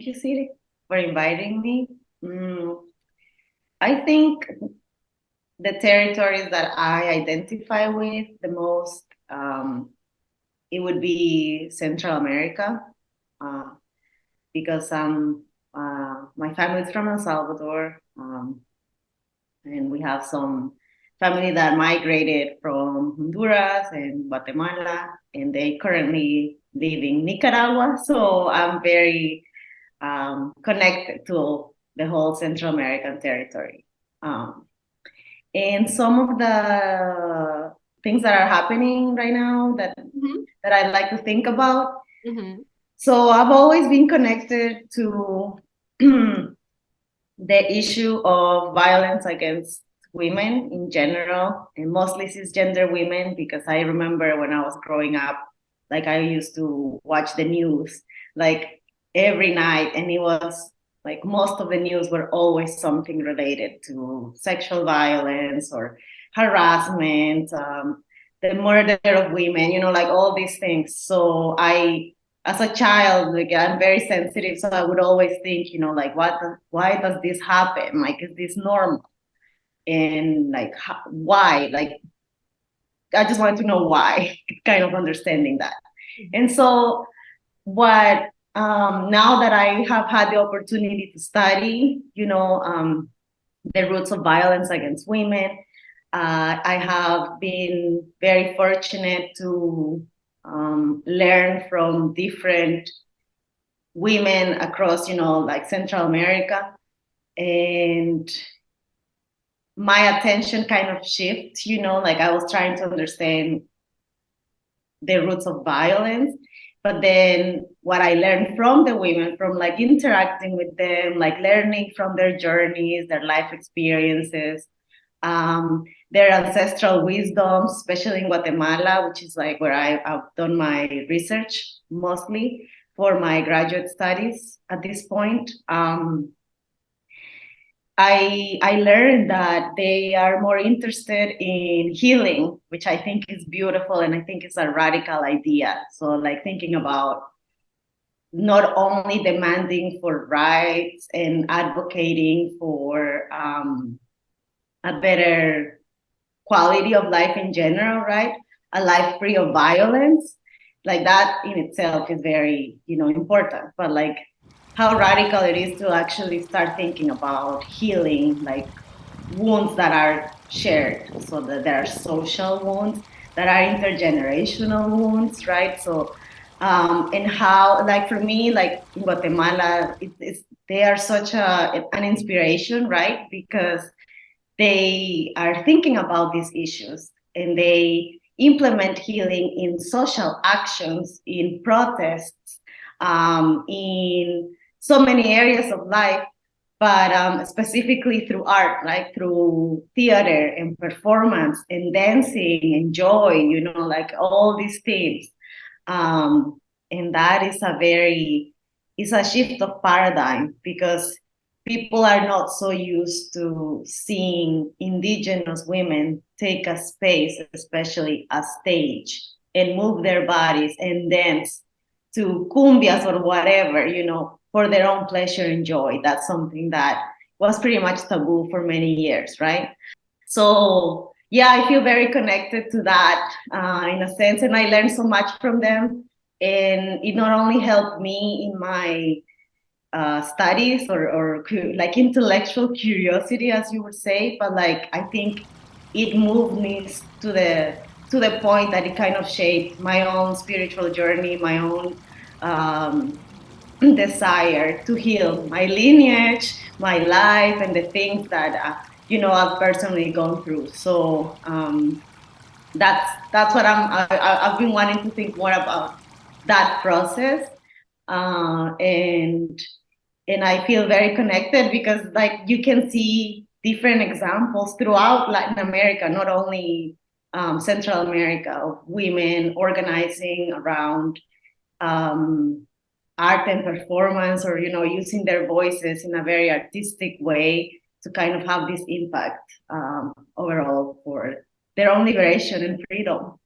Thank you, Siri, for inviting me. Mm, I think the territories that I identify with the most, it would be Central America, uh, because my family is from El Salvador, and we have some family that migrated from Honduras and Guatemala, and they currently live in Nicaragua. So I'm very connected to the whole Central American territory. Um, and some of the things that are happening right now that I like to think about. Mm-hmm. So I've always been connected to the issue of violence against women in general, and mostly cisgender women, because I remember when I was growing up, like I used to watch the news like every night, and it was like most of the news were always something related to sexual violence or harassment, the murder of women, like all these things. So as a child, like I'm very sensitive, so I would always think, like why does this happen? Like, is this normal? And like, why? Like, I just wanted to know why, kind of understanding that. And so, what now that I have had the opportunity to study, the roots of violence against women, I have been very fortunate to learn from different women across, like Central America. And my attention kind of shift, like I was trying to understand the roots of violence. But then what I learned from the women, from like interacting with them, like learning from their journeys, their life experiences, their ancestral wisdom, especially in Guatemala, which is like where I've done my research mostly for my graduate studies at this point. I learned that they are more interested in healing, which I think is beautiful, and I think it's a radical idea. So, like thinking about not only demanding for rights and advocating for a better quality of life in general, right? A life free of violence, like that in itself is very, important. But like how radical it is to actually start thinking about healing, like wounds that are shared, so that there are social wounds that are intergenerational wounds, right? So and how, like for me, like in Guatemala, they are such an inspiration, right? Because they are thinking about these issues and they implement healing in social actions, in protests, in so many areas of life, but specifically through art, like through theater and performance and dancing and joy, like all these things. Um, and that is it's a shift of paradigm, because people are not so used to seeing indigenous women take a space, especially a stage, and move their bodies and dance to cumbias or whatever, for their own pleasure and joy. That's something that was pretty much taboo for many years, right? So yeah, I feel very connected to that in a sense, and I learned so much from them. And it not only helped me in my studies or like intellectual curiosity, as you would say, but like I think it moved me to the point that it kind of shaped my own spiritual journey, my own um, desire to heal my lineage, my life, and the things that I've personally gone through. So that's what I've been wanting to think more about that process, and I feel very connected because like you can see different examples throughout Latin America, not only Central America, of women organizing around um, art and performance, or using their voices in a very artistic way to kind of have this impact overall for their own liberation and freedom.